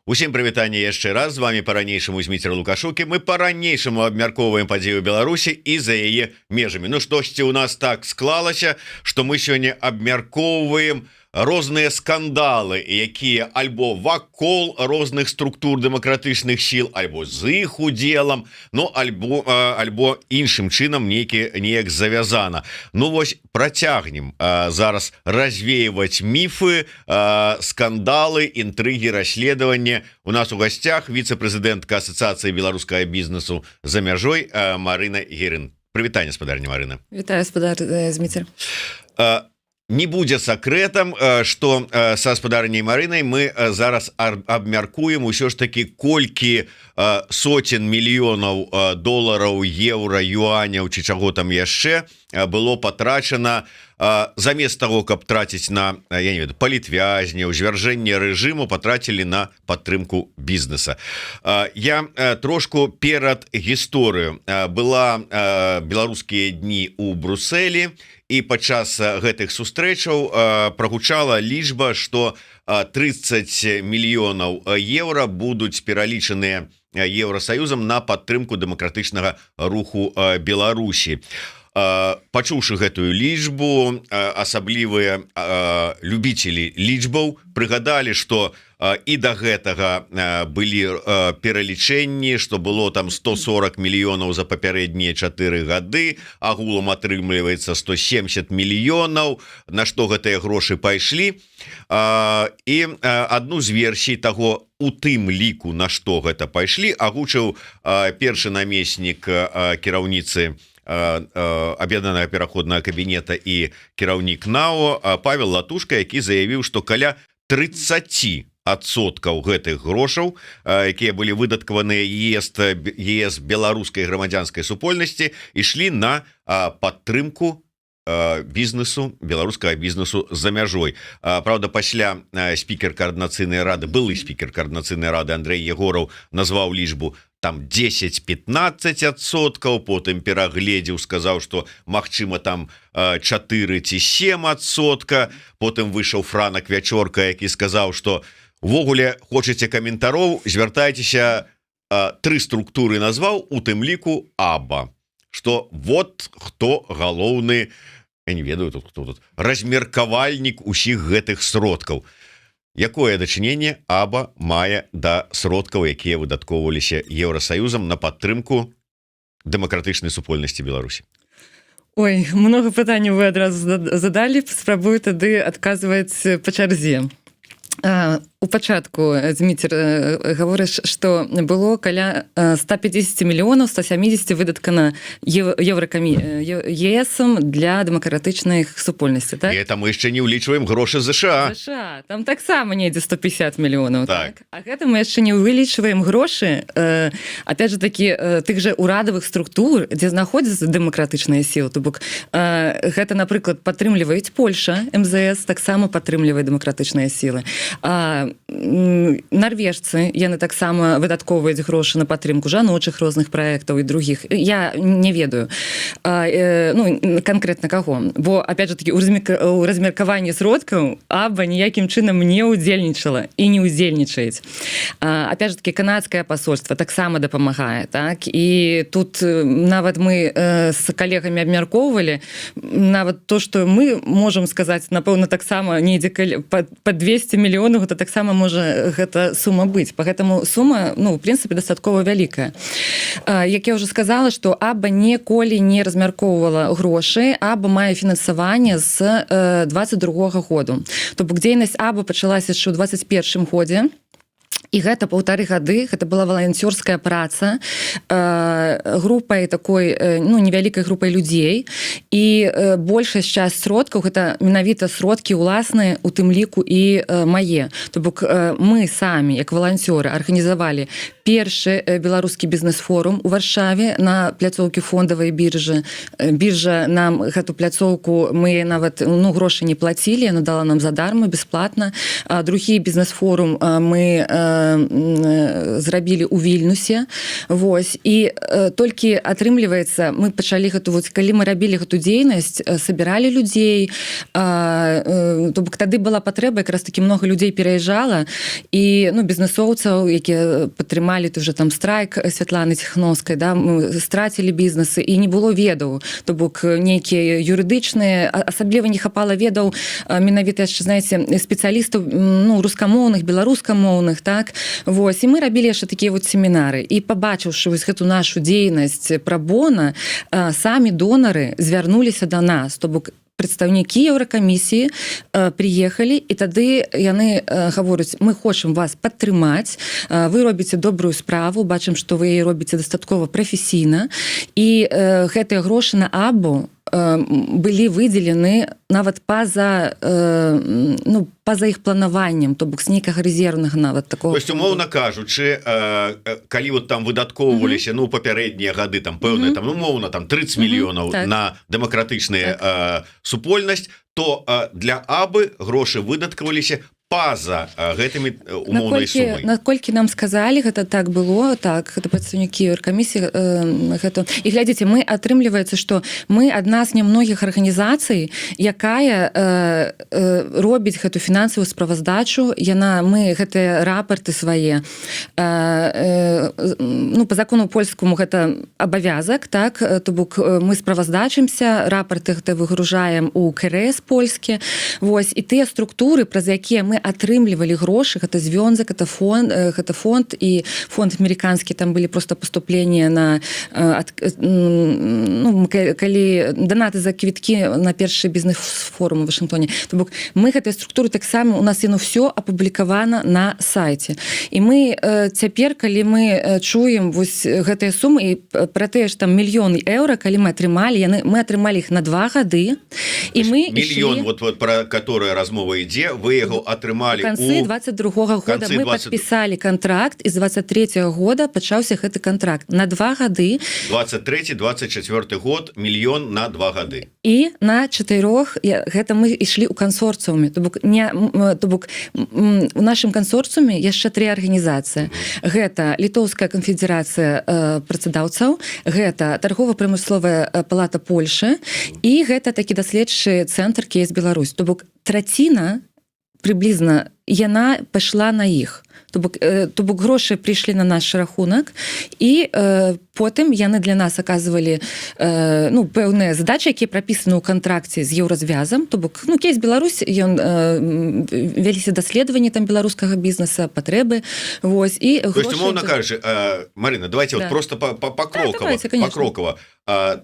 Усім прывітанне яшчэ раз, з вами па-ранейшаму Зміцер Лукашукі. Мы па-ранейшаму абмяркоўваем падзею Беларусі і за яе межамі. Ну штосьці у нас так склалася, што мы сёння абмяркоўваем розныя скандалы, якія альбо вакол розных структур дэмакратычных сіл, альбо з іх удзелам, ну альбо іншым чынам неяк завязана. Ну вось працягнем зараз развеивать міфы, скандалы, інтрыгі, расследавання. У нас у гасцях віцэ-прэзідэнтка Асацыяцыі беларускага бізнесу за мяжой Марына Герын. Прывітанне, спадарня Марына. Вітаю, спадар Зміцер. Не будзе сакрэтам, што са спадарняй Марынай мы зараз абмяркуем усё ж таки колькі соцен мільёнаў долараў, еўра, юаняў ці чаго там яшчэ было патрачана замест таго, каб траціць на, я не ведаю, палітвязняў, звяржэнне рэжыму, патрацілі на падтрымку бізнеса. Я трошку перад гісторыю. Была беларускія дні ў Брусэлі, і падчас гэтых сустрэчаў прагучала лічба, што 30 мільёнаў еўра будуць пералічаныя Еўрасаюзам на падтрымку дэмакратычнага руху Беларусі. Пачуўшы гэтую лічбу, асаблівыя любіцелі лічбаў прыгадалі, што і да гэтага былі пералічэнні, што было там 140 мільёнаў за папярэднія 4 гады, агулам атрымліваецца 170 мільёнаў, на што гэтыя грошы пайшлі. І адну з версій таго, у тым ліку, на што гэта пайшлі, агучыў першы намеснік кіраўніцы аб'яднанага пераходнага кабінета і кіраўнік НАО Павел Латушка, які заявіў, што каля 30% гэтых грошаў, якія былі выдаткаваныя ЕС беларускай грамадзянскай супольнасці, ішлі на падтрымку бізнесу, беларускага бізнесу за мяжой. Правда, пасля спікер каардынацыйнай рады, былы спікер каардынацыйнай рады Андрэй Егораў назваў лічбу там 10-15%, потым перагледзеў, сказаў, што магчыма там 4 ці 7%, потым выйшаў Франак Вячорка, які сказаў, што увогуле хочаце каментароў, звяртайцеся, 3 структуры назваў, у тым ліку АБА, што вот хто галоўны, я не ведаю, хто тут размеркавальнік усіх гэтых сродкаў. Якое дачыненне АБА мае да сродкаў, якія выдаткоўваліся Еўрасаюзам на падтрымку дэмакратычнай супольнасці Беларусі? Ой, много пытанняў вы адразу задалі, спрабую тады адказваць па чарзе. У пачатку, Зміцер, гаворыш, што было каля 150 мільёнаў, 170 выдаткана ЕСам для дэмакратычных супольнасці, так? І это мы яшчэ не ўлічваем грошы ЗША. ЗША, там таксама недзе 150 мільёнаў, так? А гэта мы яшчэ не вылічваем грошы, опять же такі, тых же урадавых структур, дзе знаходзяцца дэмакратычныя сілы. То бок, гэта, напрыклад, падтрымліваюць Польша, МЗС таксама падтрымлівае дэмакратычныя сілы. Нарвежцы, яны таксама выдаткоўваюць грошы на падтрымку жаночых розных праектаў і другіх. Я не ведаю, конкретна каго. Бо, опять же таки, у размеркаванні сродкаў АБА ніякім чынам не ўдзельнічала і не ўдзельнічаюць. Опять же таки, канадскае пасольства таксама дапамагае, так? І тут нават мы з калегамі абмяркоўвалі, нават то, што мы можам сказаць, напэўна, таксама недзе па 200 мільёнаў, гэта таксама можа гэта сума быць. Па гэтаму сума, в прынцыпе, дастаткова вялікая. Як я ўжо сказала, што АБА ніколі не размяркоўвала грошы, АБА мае фінансаванне з 22-го году. То бок дзейнасць АБА пачалася яшчэ ў 21-м годзе. І гэта 1,5 гады, гэта была валанцёрская праца групай такой, невялікай групай людзей, і большая часть сродкаў гэта менавіта сродкі ўласныя, у тым ліку і мае. То бок мы самі, як валанцёры, арганізавалі першы беларускі бізнес-форум у Варшаве на пляцоўкі фондавай біржы. Біржа нам гэту пляцоўку, мы нават грошы не плацілі, яна дала нам задарма, бесплатна. Другі бізнес-форум мы зрабілі ў Вільнюсе. Вось. І толькі атрымліваецца, мы пачалі гэту, калі мы рабілі гэту дзейнасць, сабіралі людзей, то бок тады была патрэба, якраз такі много людзей пераязджала, і бізнесоўцаў, якія падтрымалі ты вже там страйк Святланы Ціхановскай, да, мы страцілі бізнесы, і не было ведаў, то бок нейкія юрыдычныя, асабліва не хапала ведаў менавіта яшчэ, знаеце, спецыялістаў рускамоўных, беларускамоўных, так. Вось, і мы рабілі яшчэ такія семінары, і пабачыўшы вось гэту нашу дзейнасць прабона, самі донары звярнуліся да нас, то бок прадстаўнікі Еўракамісіі прыехалі, і тады яны гавораць: мы хочам вас падтрымаць, вы робіце добрую справу, бачым, што вы робіце дастаткова прафесійна, і гэтыя грошы на АБУ былі выдзелены нават па-за іх планаваннем, то бок з нейкага рэзервнага нават такого. То есть, умоўна кажучы, калі вот там выдаткоўваліся папярэднія гады, там пэўна, там умоўна там 30 мільёнаў на дэмакратычная супольнасць, то для АБы грошы выдаткаваліся па-за гэтымі умоўнай сумай. Наколькі нам сказалі, гэта так было, так, гэта прадстаўнікі Еўракамісіі, гэта. І глядзіце, мы атрымліваецца, што мы адна з нямногіх арганізацый, якая робіць гэту фінансавую справаздачу, мы гэтыя рапорты свае, по закону польскому гэта абавязак, так, то бок мы справаздачымся, рапорты гэта выгружаем у КРС польскі, вось, і тыя структуры, праз якія мы атрымлівалі грошы, гэта звёнзак, гэта фонд і фонд амерыканскі, там былі просто паступленні на калі данаты за квіткі на першы бізнес-форум у Вашынгтоне. То бок мы гэтыя структуры таксама, у нас яно ўсё апублікавана на сайце. І мы цяпер, калі мы чуем вось гэтыя сумы, і пра тыя ж там мільёны еўра, калі мы атрымалі, мы атрымалі іх на 2 гады, і мы мільён, про который размова ідзе, вы яго атрымалі в канцы 22-го года. Мы подписали контракт, і з 23-го года пачаўся гэты контракт на 2 гады. 23-24 год, мільён на 2 гады. І на 4 гэта мы ішлі ў кансорцыуме. То бок у нашым кансорцыуме яшчэ 3 арганізацыі. Гэта Літоўская канфедэрацыя працадаўцаў, гэта торгово-прамысловая палата Польшы, і гэта такі даследчы цэнтр Кейс Беларусь. То бок траціна приблизна яна пайшла на іх. То бок грошы прыйшлі на наш рахунак, і потым яны для нас аказвалі пэўныя задачы, якія прапісаны ў кантракце з еўразвязам. То бок Кейс Беларусь, ён вяліся даследаванні там беларускага бізнеса, патрэбы. Вось, і то есть, умоўна кажучы, Марына, давайте вот просто покрокова.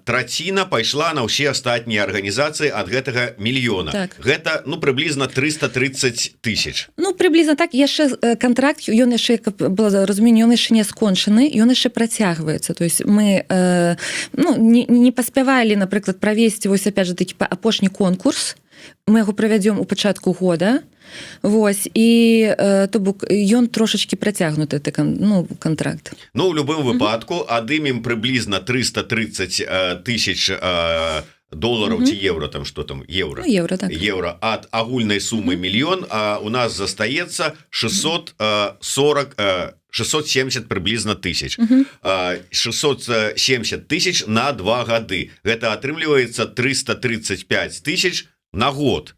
Траціна пайшла на ўсе астатнія арганізацыі ад гэтага мільёна. Так. Гэта прыблізна 330 тысяч. Прыблізна так. Яшчэ контракт, ён яшчэ, каб было разуменне, ён яшчэ не скончаны, ён яшчэ працягваецца. То есть мы не паспявалі, напрыклад, правесці вось опять же такі апошні конкурс. Мы яго правядзём у пачатку года. Вось, і то бок ён трошачкі працягнуты контракт. У любым выпадку адымем прыблізна 330 тысяч долларов ці евро, там что там, евро, так. Евро ад агульнай сумы мільён, а у нас застаецца 670 прыблізна тысяч. 670 тысяч на 2 гады. Гэта атрымліваецца 335 тысяч на год.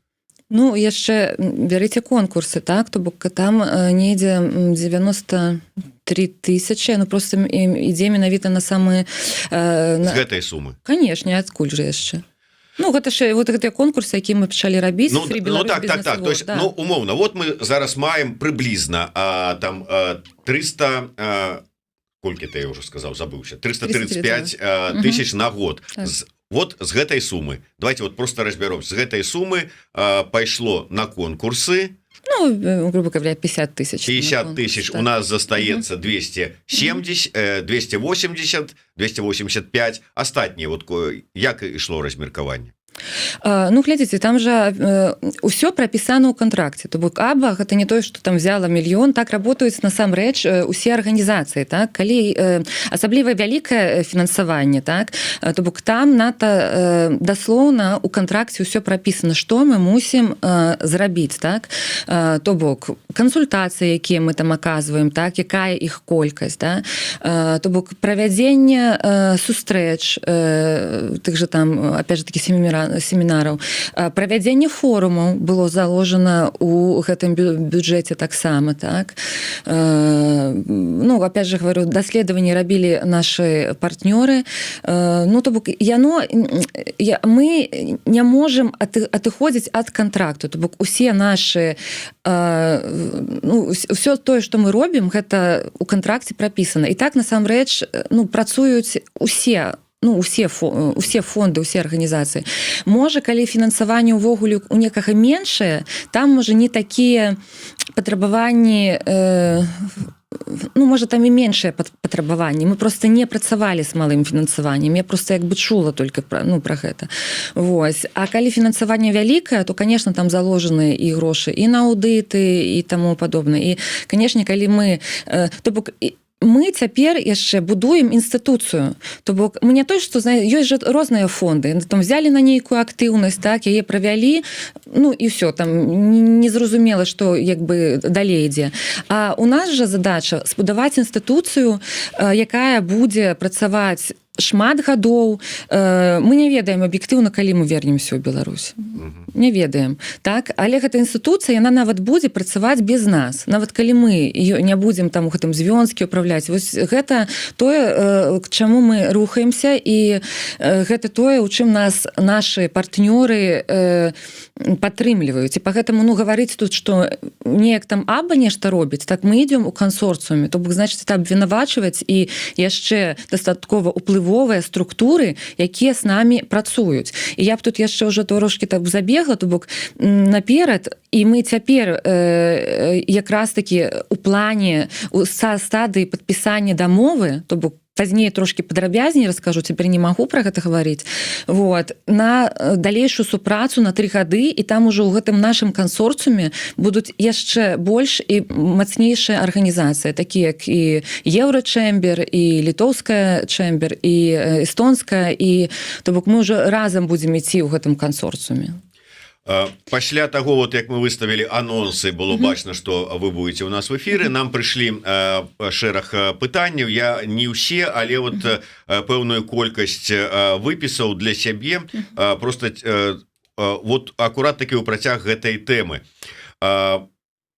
Яшчэ бярыце конкурсы, так? То бок там недзе 93 тысячи, просто ідзе менавіта на самыя... З гэтай сумы? Канешне, адкуль жа яшчэ. Гэта ж гэтыя конкурсы, якія мы пачалі рабіць. Так. То есть, умоўна, вот мы зараз маем прыблізна там 300... Колькі ты, я ўжо сказаў, забыўся. 335 тысяч на год. Вот з гэтай сумы. Давайте вот просто разберем. З гэтай сумы пайшло на конкурсы. Грубо говоря, 50 тысяч. 50 тысяч. У нас застаецца 270, 280, 285. Астатнія, вот як ішло размеркаванне? Ну глядзіце, там жа ўсё прапісана ў кантракце, то бок аба гэта не тое, што там взяла мільён, так работаюць насамрэч усе арганізацыі, так, калі асабліва вялікае фінансаванне, так, то бок там даслоўна у кантракце ўсё прапісана, што мы мусім зрабіць, так, то бок кансультацыі, якія мы там аказваем, так, якая іх колькасць, да? То бок правядзенне сустрэч, тых же там опять же таки семінараў, правядзенне форумаў было заложено у гэтым бюджэце таксама, так. Ну опять же говорю, даследаванні рабілі нашы партнёры, ну то бок мы не можем адыходзіць ад кантракту, то бок усе нашы все тое, што мы робім, гэта у кантракце прапісана, і так насамрэч працуюць усе фонды, усе арганізацыі. Можа, калі фінансаванне ўвогуле у некага меншае, там можа не такія патрабаванні, можа, там і меншыя патрабаванні. Мы просто не працавалі з малым фінансаваннем. Я просто як бы чула только про гэта. Вось. А калі фінансаванне вялікае, то, конечно, там заложены і грошы і на аўдыты і таму падобнае. І, конечно, калі мы... То бок, мы цяпер яшчэ будуем інстытуцыю, то бок мы не той, што ёсць жа розныя фонды, там взялі на нейкую актыўнасць, так, яе правялі, і ўсё, там незразумела, што як бы далей ідзе. А у нас жа задача збудаваць інстытуцыю, якая будзе працаваць шмат гадоў. Мы не ведаем аб'ектыўна, калі мы вернемся ў Беларусь. Не ведаем. Так? Але гэта інстытуцыя, яна нават будзе працаваць без нас. Нават калі мы не будзем там у гэтым звёнскі ўпраўляць. Вось гэта тое, к чаму мы рухаемся, і гэта тое, у чым нас нашы партнёры падтрымліваюць. І па гэтаму гаварыць тут, што неяк там аба нешта робіць, так мы ідзем у кансорцыуме. То бок, значыць, это абвінавачваць і яшчэ дастаткова ўплывовыя структуры, якія з намі працуюць. І я б тут яшчэ ўжо трошкі так забегла, то бок наперад, і мы цяпер якраз такі у плане стадыі падпісання дамовы, то бок пазней трошки падрабязней раскажу, цяпер не магу пра гэта гаварыць, вот, на далейшую супрацу на 3 гады, і там ужо ў гэтым нашым кансорцыуме будуць яшчэ больш і мацнейшыя арганізацыі, такія як і Еўрачэмбер, і літоўская чэмбер, і эстонская, і то бок мы ўжо разам будзем ісці ў гэтым кансорцыуме. Пасля таго, вот як мы выставілі анонсы, было бачна, што вы будете у нас в эфіры, нам прыйшлі шэраг пытанняў, я не ўсе, але вот пэўную колькасць выпісаў для сябе, просто вот акурат такі ў працяг гэтай тэмы.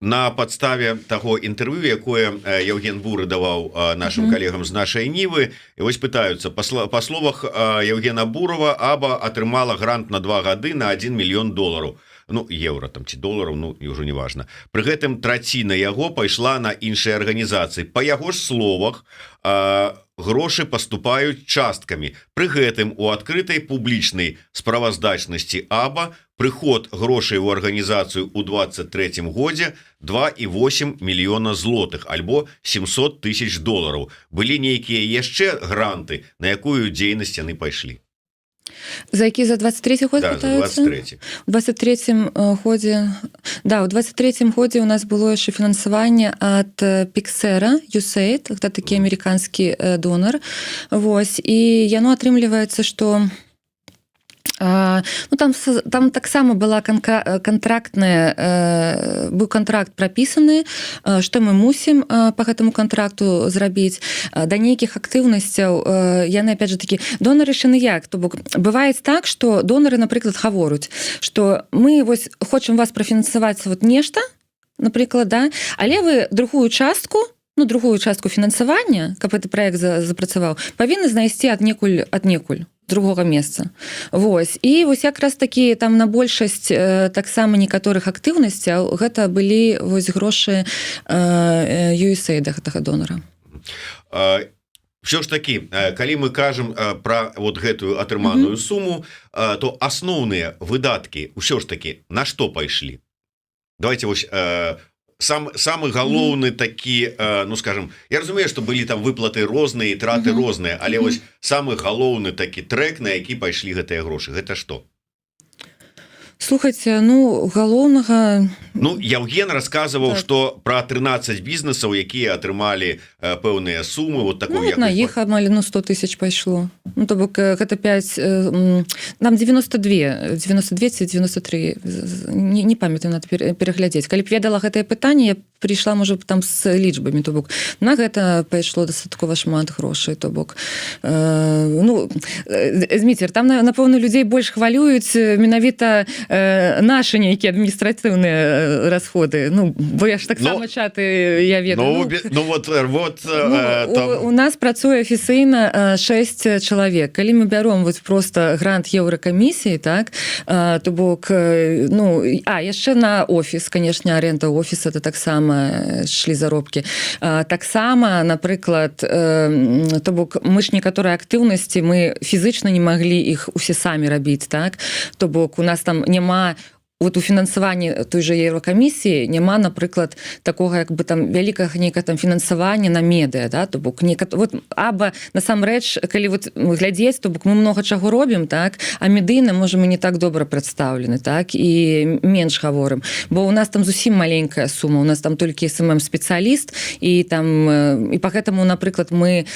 На падставе таго інтэрв'ю, якое Евген Буры даваў нашим калегам з нашай Нівы, і вось пытаюцца, па словах Евгена Бурова, аба атрымала грант на 2 гады на 1 мільён долараў. Ну, еўра там ці долараў, ну, і ўжо не важна. Пры гэтым траціна яго пайшла на іншыя арганізацыі. Па яго ж словах, грошы паступаюць часткамі. Пры гэтым у адкрытай публічнай справаздачнасці аба прыход грошай у арганізацыю ў 23 годзе 2,8 мільёна злотых, альбо 700 000 долараў. Былі нейкія яшчэ гранты, на якую дзейнасць яны пайшлі? За які, за 23 год да, пытаюцца? За 23. У 23 годзе, да, у 23 годзе у нас было яшчэ фінансаванне ад Pixera, USAID, гэта такі амерыканскі донар, вось, і яно атрымліваецца, што ну, там таксама была контрактная, быў контракт прапісаны, што мы мусім по гэтаму контракту зрабіць. Да нейкіх актыўнасцяў яны, опять же такі, донары яны як? То бок, бывае так, што донары, напрыклад, гавораць, што мы вось хочам вас профінансаваць вот нешта, напрыклад, да, але вы другую частку фінансавання, каб гэты праект запрацаваў, павінны знайсці аднекуль другога месца. Вось. І вось якраз такі там на большасць таксама некаторых актыўнасцяў гэта былі вось грошы USAID гэтага донара. Все ж таки, калі мы кажам пра вот гэтую атрыманую суму, то асноўныя выдаткі ўсё ж таки на што пайшлі? Давайте вось самы галоўны такі, ну скажем, я разумею, што былі там выплаты розныя, траты розныя, але вось самы галоўны такі трэк, на які пайшлі гэтыя грошы, гэта што? Слухайте, ну галоўнага Ну Яўген рассказываў Так. что про 13 бізнесаў якія атрымалі пэўныя сумы вот такую ну, на іх амаль 100 тысяч пайшло. Ну то бок гэта 5 нам 92 ці 93 не памятаю, надо пераглядзець. Калі б ведала гэтае пытанне, я прыйшла можа там з лічбамі, то бок на гэта пайшло дастаткова шмат грошай, то бок ну Зміцер, там напэўна людзей больш хвалююць менавіта нашы нейкія адміністратыўныя расходы. Ну бо я ж таксама чаты я ведаю. Ну вот у нас працуе афіцыйна 6 чалавек. Калі мы бяром вот просто грант Еўракамісіі, так, то бок ну яшчэ на офіс, канешне, аренда офіса, это таксама шлі заробкі. Таксама, напрыклад, то бок мы ж некаторыя актыўнасці мы фізычна не маглі іх усе самі рабіць, так, то бок у нас там няма вот у фінансаванні той жа Еўракамісіі няма, напрыклад, такога як бы там вялікага нейкага там фінансавання на медыа, да, то бок вот аба насамрэч, калі вот глядзець, то бок мы многа чаго робім, так, а медыйна можа мы не так добра прадстаўлены, так, і менш гаворым, бо у нас там зусім маленькая сума, у нас там толькі СММ спецыяліст, і там і па гэтаму, напрыклад, мы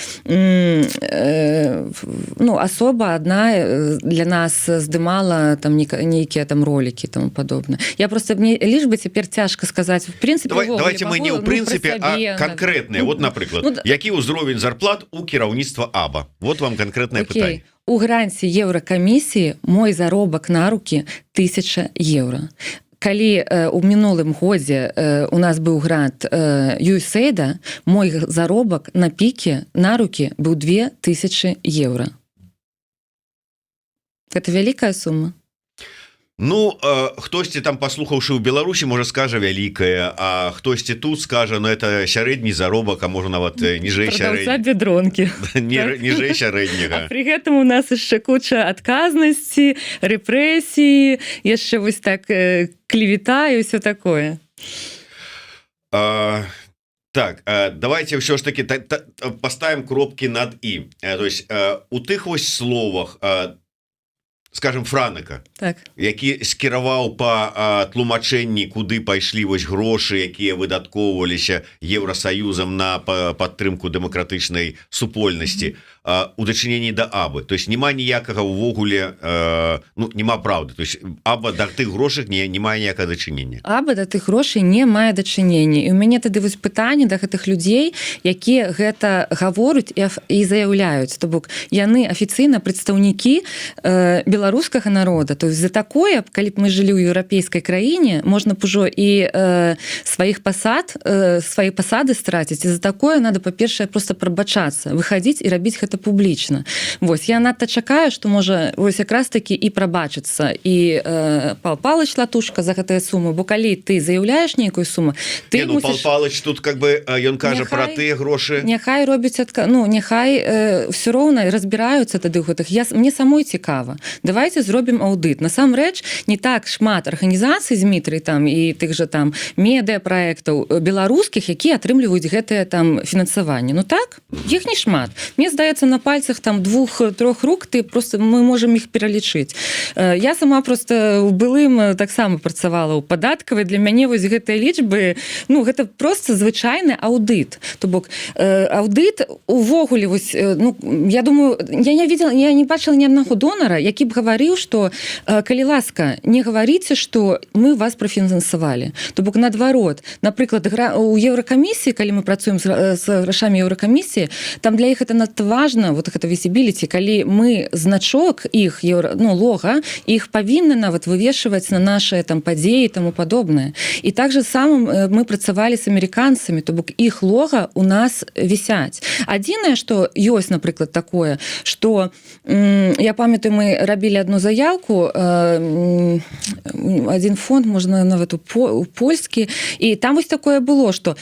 ну асоба адна для нас здымала там нейкія там ролики там подобное. Я просто мне лишь бы цяпер цяжка сказаць в принципе. Давайте мы не ў прынцыпе, а конкретныя. Вот, напрыклад, які ўзровень зарплат у кіраўніцтва АБА? Вот вам конкретное пытанне. У гранце Еўракамісіі мой заробак на руки 1000 евро. Калі у мінулым годзе у нас быў грант USAID, мой заробак на піке на руки быў 2000 евро. Это вялікая сума. Ну хтосьці там паслухаўшы ў Беларусі можа скажа вялікая, а хтосьці тут скажа, ну это сярэдні заробак, а можа нават ніжэй бедронкі ніжэй сярэдняга. Пры гэтым у нас яшчэ куча адказнасці, рэпрэсіі, яшчэ вось так клевета і ўсё такое. Так, давайте ўсё ж таки поставим кропкі над і. То есть у тых вось словах, скажем, Франыка, так, які скіраваў па тлумачэнні, куды пайшлі вось грошы, якія выдаткоўваліся Еўрасаюзам на падтрымку дэмакратычнай супольнасці, у дачыненні да АБы. То есть няма ніякага ўвогуле, ну, няма праўды. То есть АБа да тых грошах не мае ніякага дачынення. АБа да тых грошай не мае дачынення. І ў мяне тады вось пытанне да гэтых людзей, якія гэта гавораць і заяўляюць. То бок яны афіцыйна прадстаўнікі беларускага народа. То есть за такое, калі б мы жылі ў еўрапейскай краіне, можна б ужо і сваіх пасад, свае пасады страціць. І за такое надо, па-першае, проста прабачацца, выхадзіць і рабіць гэта публічна. Вось, я надта чакаю, што можа вось якраз такі і прабачыцца і Пал Палыч Латушка за гэтыя сумы, бо калі ты заяўляеш нейкую суму, ты мусіш... Пал Палыч тут как бы ён кажа пра тыя грошы. Няхай робіць ну, няхай ўсё роўна разбіраюцца тады ў гэтых. Мне самой цікава. Давайте зробім аўдыт. Насамрэч, не так шмат арганізацый, Змітрый, там і тых жа там медыа-праектаў беларускіх, якія атрымліваюць гэтае там фінансаванне. Ну так, іх не шмат. Мне здаецца, на пальцах там 2-3 рук мы можем іх пералічыць. Я сама просто у былым таксама працавала ў падаткавай. Для мяне вось гэтыя лічбы, ну, гэта просто звычайны аўдыт. То бок аўдыт увогуле вось, ну, я думаю, я не бачыла ні аднаго донара, які б гаварыў, што калі ласка, не гаварыце, што мы вас прафінансавалі. То бок наадварот, напрыклад, у Еўракамісіі, калі мы працуем з грашамі Еўракамісіі, там для іх это надта важна, вот гэта visibility, калі мы значок іх, ну, лога, іх павінны нават вывешваць на нашыя там падзеі і таму падобнае. І так же самым мы працавалі з амерыканцамі, то бок іх лога у нас вісяць. Адзінае, што ёсць, напрыклад, такое, што я памятаю, мы рабілі одну заявку, один фонд, можна нават у польскі, і там вось такое было, што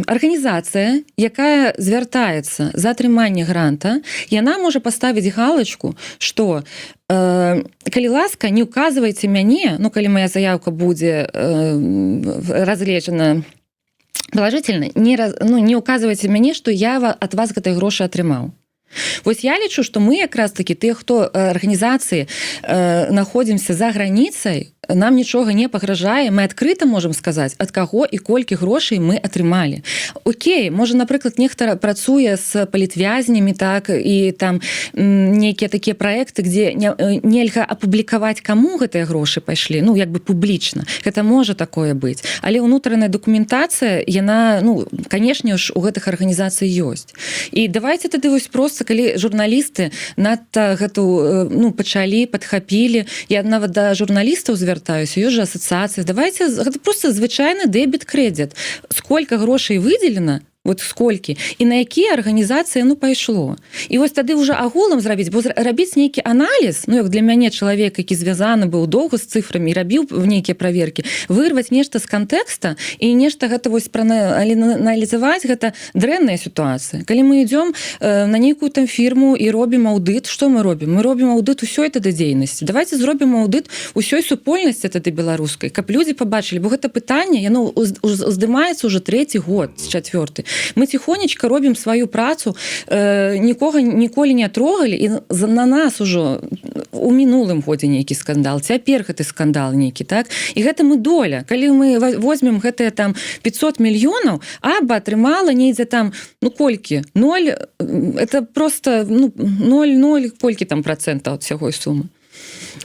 арганізацыя, якая звяртаецца за атрыманне гранта, яна можа паставіць галачку, што калі ласка, не указвайце мяне, ну, калі моя заявка будзе разгледжана положительна, не указвайце мяне, што я ад вас гэтай грошы атрымаў. Вось я лічу, што мы якраз таки тыя, хто арганізацыі находзімся за граніцай, нам нічога не пагражае, мы адкрыта можам сказаць, ад каго і колькі грошай мы атрымалі. Окей, можа, напрыклад, нехта працуе з палітвязнямі, так, і там нейкія такія праекты, дзе нельга апублікаваць, каму гэтыя грошы пайшлі, ну, як бы публічна. Гэта можа такое быць. Але ўнутраная дакументацыя, яна, ну, канешне ж, у гэтых арганізацый ёсць. І давайте тады вось проста, калі журналісты надта гэту, ну, пачалі, падхапілі, я нават да журналістаў звяртаюся, ёсць жа асацыяцыя, давайте, гэта проста звычайны дэбіт-крэдит. Сколько грошай выделена, вот сколькі, і на якія арганізацыі, ну, пайшло. І вось тады ўжо агулам зрабіць, бо рабіць нейкі аналіз, ну, як для мяне чалавек, які звязаны быў доўга з цифрамі і рабіў нейкія праверкі, вырваць нешта з кантэкста і нешта гэта вось прааналізаваць, гэта дрэнная сітуацыя. Калі мы ідём на нейкую там фірму і робім аўдыт, што мы робім? Мы робім аўдыт усёй тады дзейнасці. Давайте зробім аўдыт усёй супольнасці тады беларускай, каб людзі пабачылі, бо гэта пытанне, яно уздымаецца ўжо 3-й год, з 4-й. Мы тихонечко робім сваю працу, нікога ніколі не трогалі, і на нас ужо у мінулым годзе нейкі скандал, цяпер гэты скандал нейкі, так? І гэта мы доля. Калі мы возьмем гэтыя там 500 мільёнаў, аба атрымала недзе там, ну, колькі? 0, это просто, ну, 0, колькі там процентаў ад ўсяго сумы.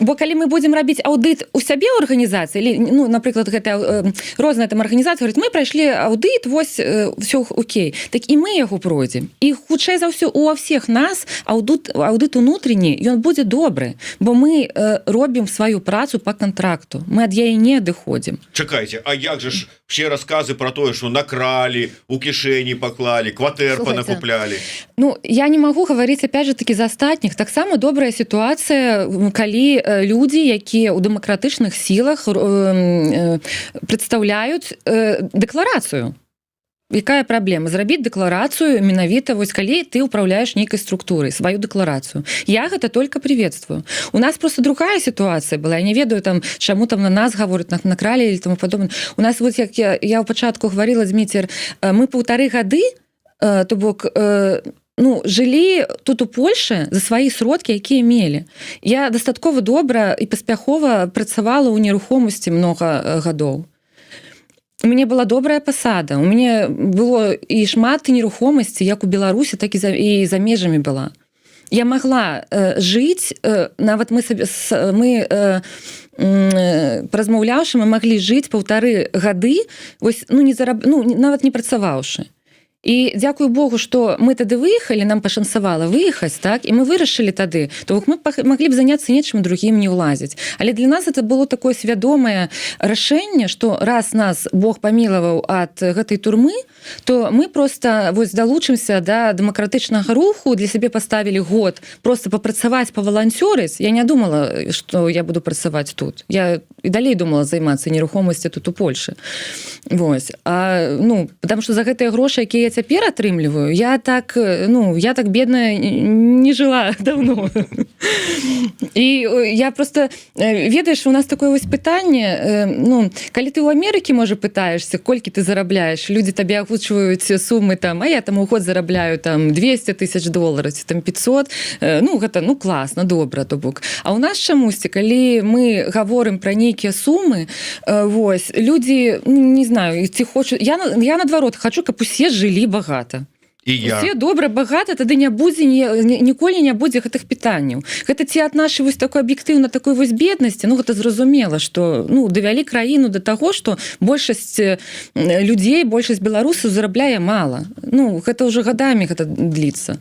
Бо калі мы будзем рабіць аўдыт у сябе ў арганізацыі, ну, напрыклад, гэта розная там арганізацыя, говорит, мы прайшлі аўдыт, вось, все окей, так і мы яго пройдзем. І хутчэй за ўсё у всех нас аўдыт унутренні, ён будзе добры, бо мы робім сваю працу по контракту, мы ад яе не адыходзім. Чакайце, а як же ж все рассказы про тое, што накралі, у кішэні паклалі, кватэр панакуплялі? Ну, я не магу гаварыць, опять же таки, за астатніх. Таксама добрая сітуацыя, калі людзі, якія ў дэмакратычных сілах прадстаўляюць дэкларацыю. Якая праблема? Зрабіць дэкларацыю менавіта, вось калі ты ўпраўляеш нейкай структурай, сваю дэкларацыю. Я гэта только приветствую. У нас просто другая сітуацыя была. Я не ведаю, там, чаму там на нас гавораць, накралі или тому падобное. У нас, вот, як я ў пачатку гаварыла, Дзміцер, мы 1,5 гады, то бок, ну, жылі тут у Польшы за свае сродкі, якія мелі. Я дастаткова добра і паспяхова працавала ў нерухомасці много гадоў. У мяне была добрая пасада, у мяне было і шмат нерухомасці, як у Беларусі, так і за межамі была. Я могла жыць, нават мы празмаўляўшы, мы маглі жыць 1,5 гады, вось, ну, нават не працаваўшы. І дзякую Богу, што мы тады выехалі, нам пашанцавала выехаць, так, і мы вырашылі тады, то мы маглі б заняцца нечым другім, не ўлазіць. Але для нас это было такое свядомае рашэнне, што раз нас Бог памілаваў ад гэтай турмы, то мы просто вось далучымся да дэмакратычнага руху, для сябе паставілі год просто папрацаваць, паваланцёрыць. Я не думала, што я буду працаваць тут. Я і далей думала займацца нерухомасцю тут у Польшы. Вось. Ну, потому што за гэтыя грошы, якія я цяпер атрымліваю, я так бедна не жыла давно. І я просто, ведаеш, у нас такое вось пытанне, ну, калі ты ў Амерыкі, можа, пытаешься, колькі ты зарабляеш, людзі табе агучваюць сумы там, а я там у год зарабляю там $200 000, там 500, ну, гэта, ну, класна, добра, то бок. А у нас чамусьці, калі мы гаворым пра нейкія сумы, вось, людзі, не знаю, ці хочуць, я наадварот, хачу, каб усе жылі багата. І я. Усе добра, багата, тады не будзе, ніколі не будзе гэтых пытанняў. Гэта ці ад нашай вось такой аб'ектыўна такой вось беднасці, ну, гэта зразумела, што, ну, давялі краіну да таго, што большасць людзей, большасць беларусаў зарабляе мала. Ну, гэта ўжо гадамі гэта дліцца.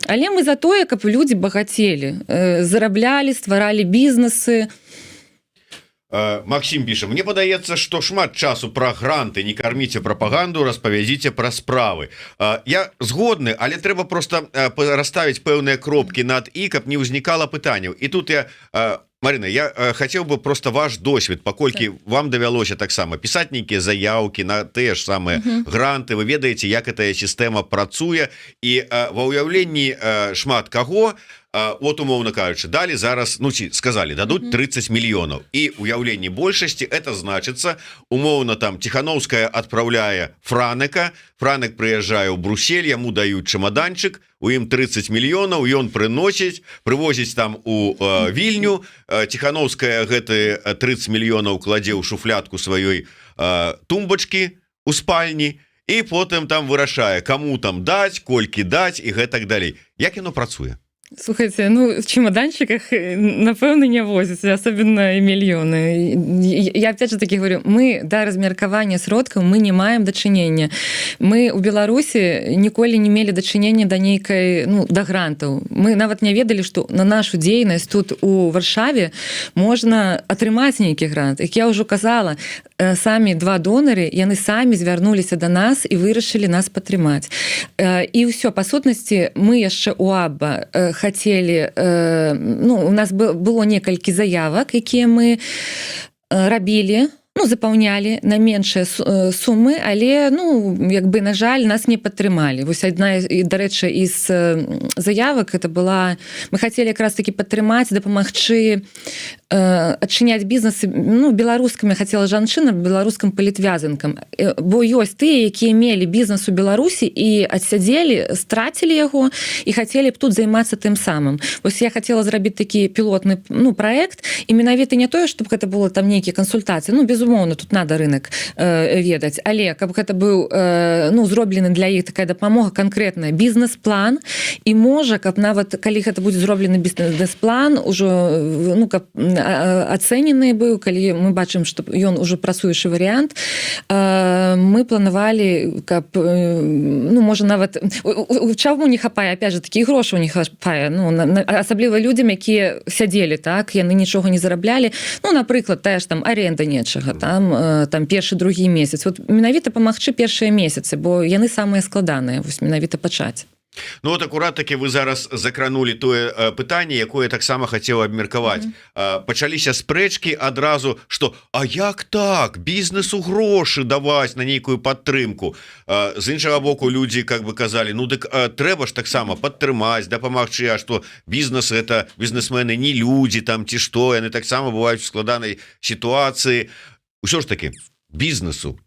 Але мы за тое, каб людзі багацелі, зараблялі, стваралі бізнесы. Максим піша, мне падаецца, што шмат часу пра гранты, не карміце прапаганду, распавядзіце пра справы. Я згодны, але трэба просто расставіць пэўныя кропкі над і, каб не ўзнікала пытанняў. І тут я, Марина, я хацеў бы просто ваш досвед, паколькі вам давялося таксама пісаць нейкія заяўкі на тыя ж самыя гранты, вы ведаеце, як гэтая сістэма працуе, і ва ўяўленні шмат каго вот умоўна кажучы далі зараз ну ці сказали дадуць 30 мільёнаў і уяўленне большасці это значыцца умоўна там Тихановская отправляе Франека прыязджае ў Бруссель яму даюць чемоданчик у ім 30 мільёнаў ён прывозіць там у Вільню Тихановская гэты 30 мільёнаў кладзе ў шуфлятку сваёй тумбачки у спальні і потым там вырашае кому там даць колькі даць і гэтак далей як яно працуе. Слухайте, ну, в чемоданчиках, напевно, не возятся, особенно и миллионы. Я опять же таки говорю, мы до размеркования сродков мы не маем дачынення. Мы у Беларусі ніколі не мелі дачынення до нейкай, ну, до грантаў. Мы нават не ведалі, што на нашу дзейнасць тут у Варшаве можна атрымаць нейкі грант. Як я ўжо казала, самі два донары, яны самі звярнуліся до нас і вырашылі нас падтрымаць. І ўсё, па сутнасці, мы яшчэ у АББА хотели, ну, у нас было некалькі заявак, якія мы рабілі, ну, запаўнялі на меншыя сумы, але, ну, як бы, на жаль, нас не падтрымалі. Вось адна, дарэчы, из заявак, это была... Мы хотели як раз-таки падтрымаць, дапамагчы адчыняць бізнесы, ну, беларускамі хацела жанчына, беларускам палітвязанкам. Бо ёсць тыя, якія мелі бізнес у Беларусі і адсядзелі, страцілі яго і хацелі б тут займацца тым самым. Вось я хацела зрабіць такі пілотны, ну, праект, і менавіта не тое, чтобы гэта было там нейкія кансультацыі, ну, безумоўна, тут надо рынок ведаць, але каб гэта быў, ну, зроблены для іх такая дапамога канкрэтная, бізнес-план, і можа, каб нават, калі гэта будзе зроблены бізнес-план, ужо, ну, каб ацэнены быў, калі мы бачым, што ён ужо працуючы варыянт, мы планавалі, каб, ну, можа, нават чаму не хапае, опять же, такі грошаў не хапае, ну, асабліва людзям, якія сядзелі, так, яны нічога не зараблялі, ну, напрыклад, тая ж там аренда нечага, там першы, другі месяц. Вот менавіта памагчы першыя месяцы, бо яны самыя складаныя, вось менавіта пачаць. Ну вот акурат таки вы зараз закранули тое пытанне, якое таксама хацеў абмеркаваць. Пачаліся спрэчкі адразу, што а як так бізнесу грошы даваць на нейкую падтрымку. З іншага боку людзі как бы казалі, ну дык трэба ж таксама падтрымаць, дапамагчы, а што бізнес это бізнесмены не людзі там ці што, яны таксама бываюць у складанай сітуацыі. Усё ж таки бізнесу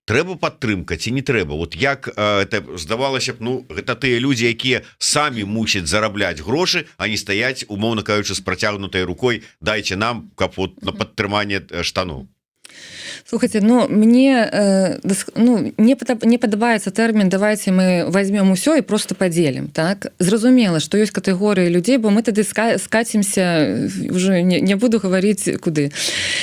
трэба падтрымка ці не трэба, вот як это здавалася б, ну гэта тыя людзі, якія самі мусяць зарабляць грошы, а не стаяць, умоўна кажучы, з працягнутай рукой, дайце нам, каб вот на падтрыманне штаноў. Слухайте, ну, мне ну, не падабаецца тэрмін «давайте мы возьмем усё і просто поделим». Так? Зразумела, што ёсць катэгорыі людзей, бо мы тады скацімся, уже не буду гаварыць куды.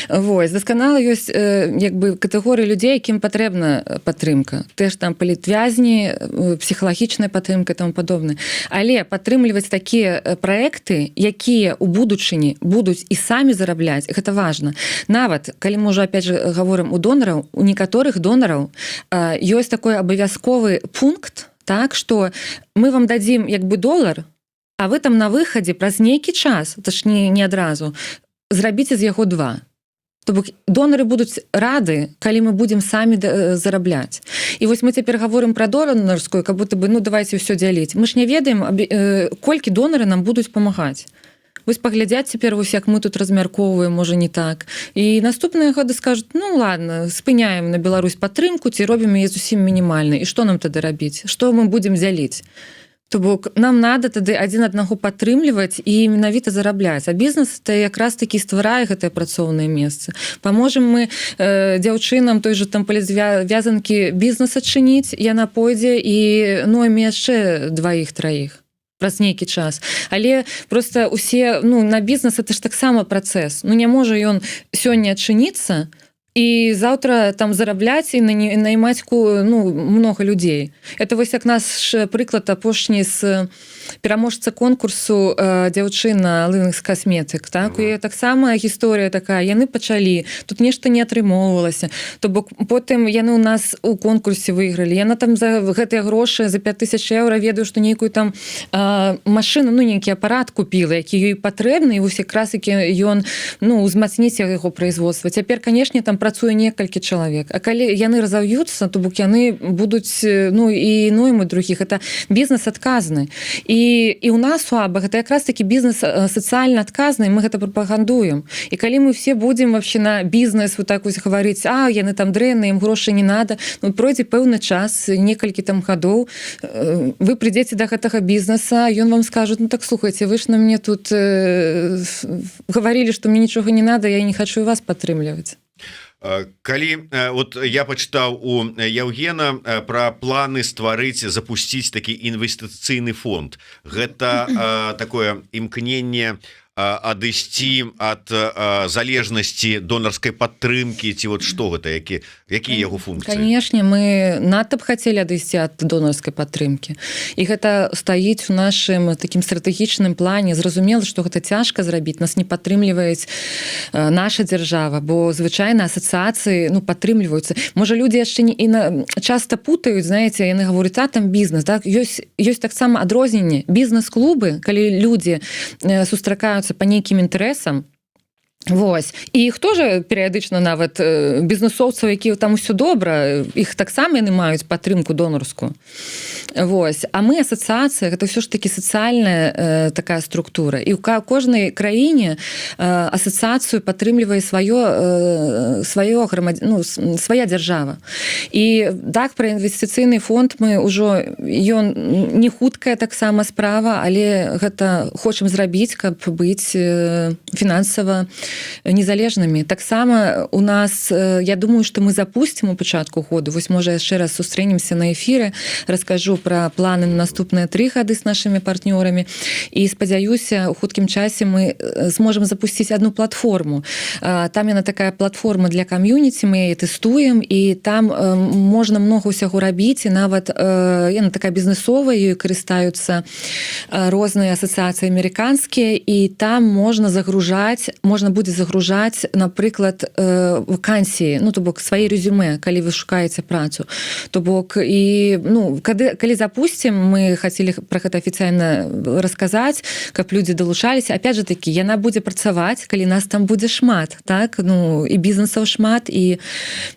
Вось, дасканала ёсць як бы катэгорыі людзей, якім патрэбна падтрымка. Тэж там палітвязні, псіхалагічная падтрымка і таму падобнае. Але падтрымліваць такія праекты, якія ў будучыні будуць і самі зарабляць, гэта важна. Нават, калі мы ўжо опять же говорим у донараў, у некаторых донараў ёсць такой абавязковы пункт, так, што мы вам дадзім як бы долар, а вы там на выхадзе праз нейкі час, точнее не адразу, зрабіце з яго 2. То бок донары будуць рады, калі мы будзем самі зарабляць. І вось мы цяпер гаворым пра донарскую, как будто бы, ну давайте ўсё дзяліць. Мы ж не ведаем, колькі донары нам будуць памагаць. Вось паглядзяць цяпер, вось як мы тут размяркоўваем, можа не так. І наступныя годы скажуць, ну ладно, спыняем на Беларусь падтрымку, ці робім яе зусім мінімальна. І што нам тады рабіць? Што мы будзем дзяліць? То бок нам надо тады адзін аднаго падтрымліваць і менавіта зарабляць. А бізнес это якраз такі стварае гэтае працоўнае месца. Паможам мы дзяўчынам той же там палітвязанкі бізнес адчыніць, яна пойдзе і нойме яшчэ 2-3 праз нейкі час. Але просто усе, ну, на бізнес это ж таксама працэс. Ну, не можа ён сёння адчыніцца і заўтра там зарабляць і наймаць, ну, много людзей. Это вось як наш прыклад апошні з пераможца конкурсу дзяўчына Лынекс касметык, так? І таксама гісторыя такая, яны пачалі, тут нешта не атрымоўвалася. То бок потым яны у нас у конкурсе выйгралі. Яна там за гэтыя грошы, за 5000 евро, ведаю, што нейкую там машыну, ну, нейкі апарат купіла, які ёй патрэбны, і вось якраз які ён, ну, узмацніць яго производства. Цяпер, канешне, там працуе некалькі чалавек, а калі яны разаўюцца, то бок яны будуць ну і нойму других, это бізнес адказны, і у нас у АБ гэта якраз таки бізнес сацыяльна адказны, мы гэта прапагандуем, і калі мы все будем вообще на бізнес вот так вось гаварыць, а яны там дрэнныя, ім грошай не надо, ну пройдзе пэўны час, некалькі там гадоў, вы прыйдзеце да гэтага бізнеса, ён вам скажет, ну так слухайте, вы ж на мне тут говорили, что мне нічога не надо, я не хочу вас падтрымліваць. Калі вот я пачытаў у Яўгена пра планы стварыць, запусціць такі інвестыцыйны фонд, гэта такое імкненне адысці ад залежнасці донарскай падтрымкі, ці вот што гэта, якія яго функцыі? Канешне, мы надта б хацелі адысці ад донарскай падтрымкі, і гэта стаіць у нашым такім стратэгічным плане. Зразумела, што гэта цяжка зрабіць, нас не падтрымліваюць наша дзяржава, бо звычайна асацыяцыі ну падтрымліваюцца. Можа людзі яшчэ не часта путаюць, знаеце, яны гавораць, а там бізнес, так? Ёсць таксама адрозненне. Бізнес-клубы, калі людзі сустракаюцца по нейкім інтарэсам, вось, і іх тоже перыядычна нават бізнесоўцаў, якія там усё добра, іх таксама яны маюць падтрымку донарскую. Вось, а мы асацыяцыя, гэта ўсё ж такі сацыяльная такая структура, і ў кожнай краіне асацыяцыю падтрымлівае свая дзяржава. І так, пра інвестыцыйны фонд мы ўжо, ён не хуткая таксама справа, але гэта хочам зрабіць, каб быць фінансава незалежнымі. Таксама у нас, я думаю, што мы запусцім у пачатку году, вось можа яшчэ раз сустрэнемся на эфіры, раскажу пра планы на наступныя 3 гады з нашымі партнёрамі, і спадзяюся, у хуткім часе мы зможам запусціць одну платформу. Там яна такая платформа для кам'юніці, мы яе тэстуем, і там можна многа ўсяго рабіць, і нават яна такая бізнесовая, ёй карыстаюцца розныя асацыяцыі амерыканскія, і там можна будзе загружаць, напрыклад, вакансіі, ну то бок свае резюме, калі вы шукаеце працу. То бок і ну калі запусцім, мы хацелі пра гэта афіцыйна расказаць, каб людзі далучаліся. Опять же таки, яна будзе працаваць, калі нас там будзе шмат, так? Ну і бізнесаў шмат, і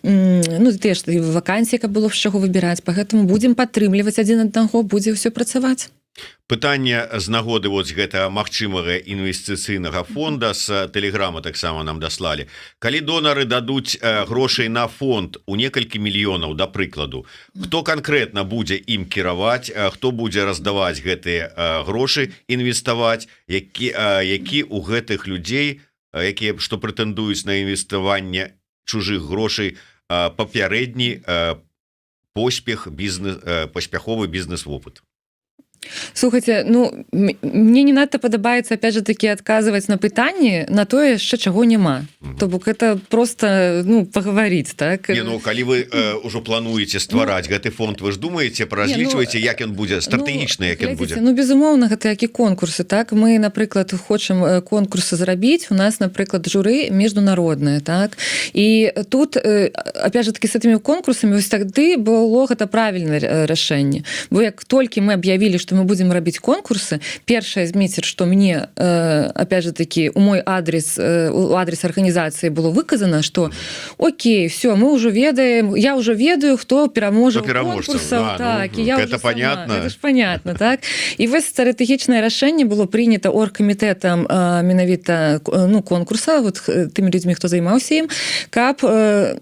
ну теж і вакансіі, каб было з чаго выбіраць. Пагэтаму будзем падтрымліваць адзін аднаго, будзе ўсё працаваць. Пытанне з нагоды вот гэтага магчымага інвестыцыйнага фонда з тэлеграма таксама нам даслалі. Калі донары дадуць грошай на фонд у некалькі мільёнаў, да прыкладу, хто канкрэтна будзе ім кіраваць, хто будзе раздаваць гэтыя грошы, інвеставаць, які у гэтых людзей, якія што прэтэндуюць на інвеставанне чужых грошай, папярэдні паспяховы бізнес-вопыт? Слухайте, ну мне не надта падабаецца опять же таки адказваць на пытанні на тое яшчэ чаго няма. То бок это просто ну паговорыць, так? Не, ну калі вы ўжо плануеце ствараць гэты фонд, вы ж думаеце, разлічваеце, як ён будзе стратэгічна, як ён будзе? Ну безумоўна, гэта як і конкурсы, так? Мы, напрыклад, хочам конкурсы зрабіць, у нас, напрыклад, журы міжнароднае, так? І тут опять же таки с этими конкурсамі вось тады было гэта правільнае рашэнне. Бо як толькі мы аб'явілі, што мы будем рабіць конкурсы, першае зміцер, што мне опять же таки у мой адрес, у адрес арганізацыі было выказана, што окей, все, мы ўжо ведаем, я ўжо ведаю, хто пераможа ў конкурсах, так, і я это понятно. Это ж понятно, так? І вось стратэгічнае рашэнне было прынята оргкамітэтам менавіта ну конкурса, вот тымі людзьмі, хто займаўся ім, каб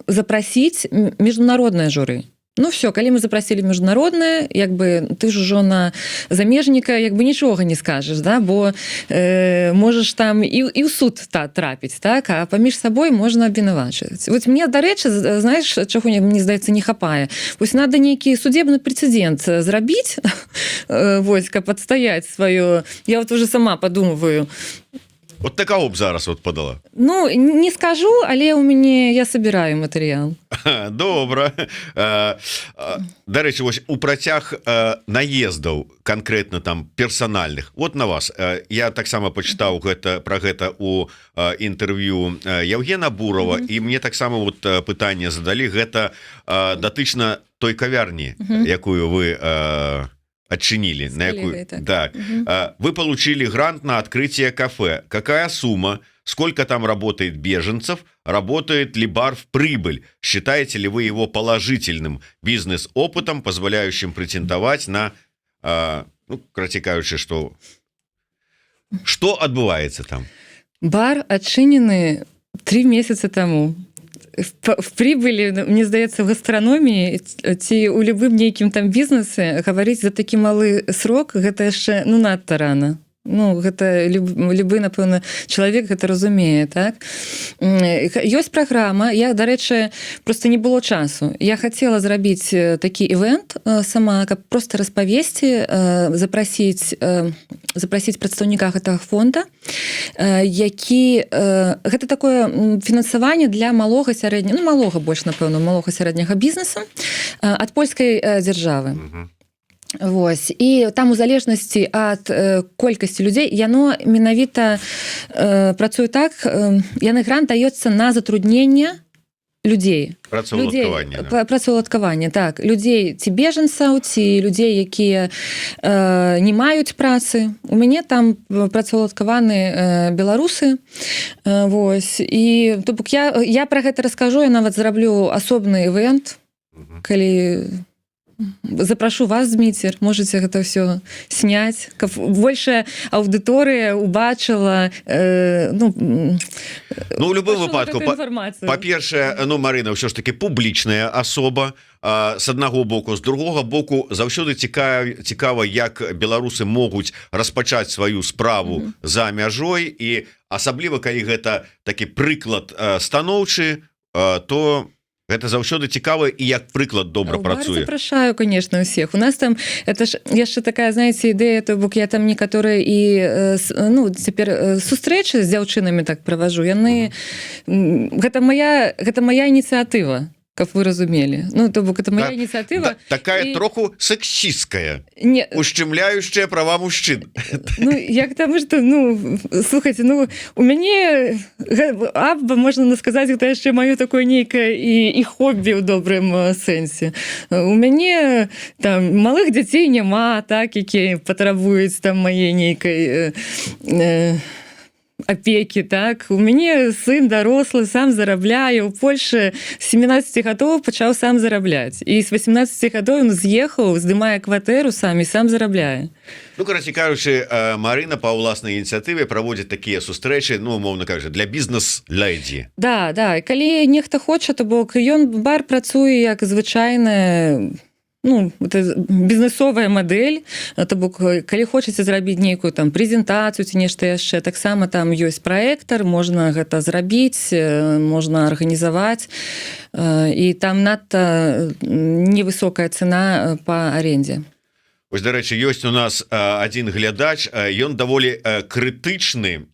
запрасіць міжнароднае журы. Ну все, калі мы запросили міжнароднае, як бы ты ж ужо на замежніка як бы нічога не скажаш, да? Бо можаш там і ў суд трапіць, так? А паміж сабой можна абвінавачваць. Вот мне, дарэчы, знаеш, чаго мне здаецца не хапае. Вось надо нейкі судебны прэцэдэнт зрабіць, вось, каб адстаяць сваё. Я вот уже сама подумываю. Вот такого б зараз вот подала. Ну, не скажу, але у мяне я собираю матэрыял. Добра. Дарэчы, вось у працяг наездаў канкрэтна там персанальных. Вот на вас. Я таксама пачытаў пра гэта у інтэрв'ю Яўгена Бурова, і мне таксама вот пытанне задалі. Гэта датычна той кавярні, якую вы отчинили, на якую... Так. Вы получили грант на открытие кафе. Какая сумма? Сколько там работает беженцев? работает ли бар в прибыль? Считаете ли вы его положительным бизнес-опытом, позволяющим претендовать на, протекающее, что отбывается там? Бар адчынены 3 месяца таму. В прибылі, мне здаецца, в гастраноміі ці ў любым нейкім там бізнесе гаварыць за такі малы срок, гэта яшчэ надта рана. Гэта любы, напэўна, чалавек гэта разумее, так? Ёсць праграма, я, дарэчы, просто не было часу. Я хацела зрабіць такі івент сама, каб просто распавесці, запрасіць прадстаўніка гэтага фонда, які... Гэта такое фінансаванне для малога сярэдняга, малога больш, напэўна, малога сярэдняга бізнеса ад польскай дзяржавы. Вось. І там у залежнасці ад колькасці людзей яно менавіта працуе так, яны грант даецца на затрудненне людзей. Працаўладкаванне, так. Людзей ці бежанцаў, ці людзей, якія не маюць працы. У мяне там працаўладкаваны беларусы. Вось. І то бок я пра гэта раскажу, я нават зраблю асобны івент, калі... Запрошу вас, Дміцер, можете гэта все снять, каб большая аўдыторыя убачыла у любым выпадку па-першае, Марына ўсё ж таки публічная асоба з аднаго боку, з другога боку заўсёды цікава, як беларусы могуць распачаць сваю справу за мяжой, і асабліва калі гэта такі прыклад станоўчы, то гэта заўсёды цікава і як прыклад добра працуе. Запрашаю, конечно, усіх. У нас там, это ж яшчэ такая, знаете, ідэя, то бок я там некаторыя і цяпер сустрэчы з дзяўчынамі так праважу. Яны... Гэта моя ініцыятыва, каб вы разумелі. То бок это моя ініцыятыва. Такая троху сексістская, ушчымляючая права мужчын. Як таму, што, слухайце, у мяне Абба, можна сказаць, гэта яшчэ маё такое нейкае і хобі ў добрым сэнсе. У мяне там малых дзяцей няма, так, якія патрабуюць там мае нейкай опеки, так. У мяне сын дарослы, сам зарабляе. У Польшы з 17 гадоў пачаў сам зарабляць. І з 18 гадоў ён з'ехаў, здымае кватэру сам і сам зарабляе. Карацей кажучы, Марына па ўласнай ініцыятыве праводзіць такія сустрэчы, умоўна кажучы, для бізнес-лэдзі. Да. Калі нехта хоча, то бок бар працуе як звычайная бізнесовая мадэль, то бок калі хочаце зрабіць нейкую там прэзентацыю ці нешта яшчэ, таксама там ёсць праектар, можна гэта зрабіць, можна арганізаваць, і там надта невысокая цана па арендзе. Вось, дарэчы, ёсць у нас адзін глядач, ён даволі крытычны,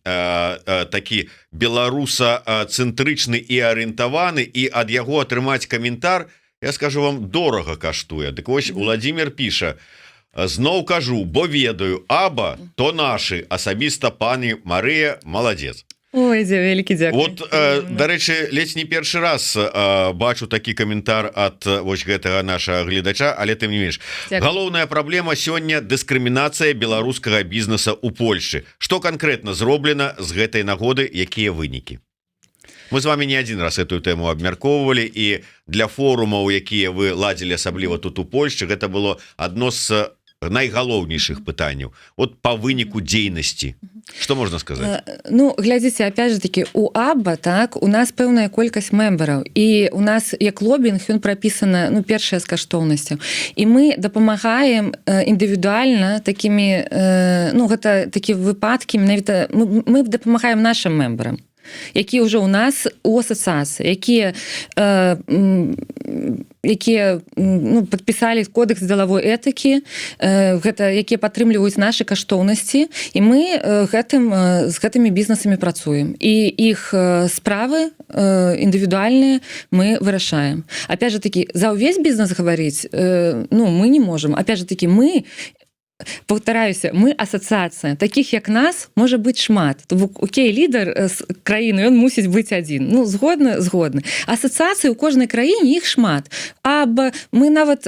такі беларусацэнтрычны і арыентаваны, і ад яго атрымаць каментар, я скажу вам, дорага каштуе. Дык вось Владимир піша: зноў кажу, бо ведаю, Аба то нашы, асабіста пані Марыя маладзец. Ой, вялікі дзякуй. Вот, дарэчы, ледзь не першы раз бачу такі каментар ад вось гэтага нашага гледача, але тым не менш. Галоўная праблема сёння дыскрымінацыя беларускага бізнеса ў Польшчы. Што канкрэтна зроблена з гэтай нагоды, якія вынікі? Мы з вами не один раз эту тэму абмяркоўвалі, і для форумаў, якія вы ладзілі асабліва тут у Польшчы, гэта было адно з найгалоўнейшых пытанняў. От па выніку дзейнасці. Што можна сказаць? Глядзіце, опять же таки, у Абба, так, у нас пэўная колькасць мембараў, і у нас як лобінг, ён прапісана, першая з каштоўнасцяў. І мы дапамагаем індывідуальна такімі, гэта такі выпадкі, менавіта мы дапамагаем нашим мембарам, якія ўжо ў нас у асацыяцыі, якія падпісалі кодекс дзелавой этыкі, якія падтрымліваюць нашы каштоўнасці, і мы з гэтымі бізнесамі працуем. І іх справы індывідуальныя мы вырашаем. Опять же таки, за ўвесь бізнес гаварыць мы не можам. Опять же таки, мы Паўтараюся, мы асацыяцыя, такіх як нас можа быць шмат. То бок окей, лідар з краіны, ён мусіць быць адзін. Ну, згодны. Асацыяцыі ў кожнай краіне іх шмат. Аба мы нават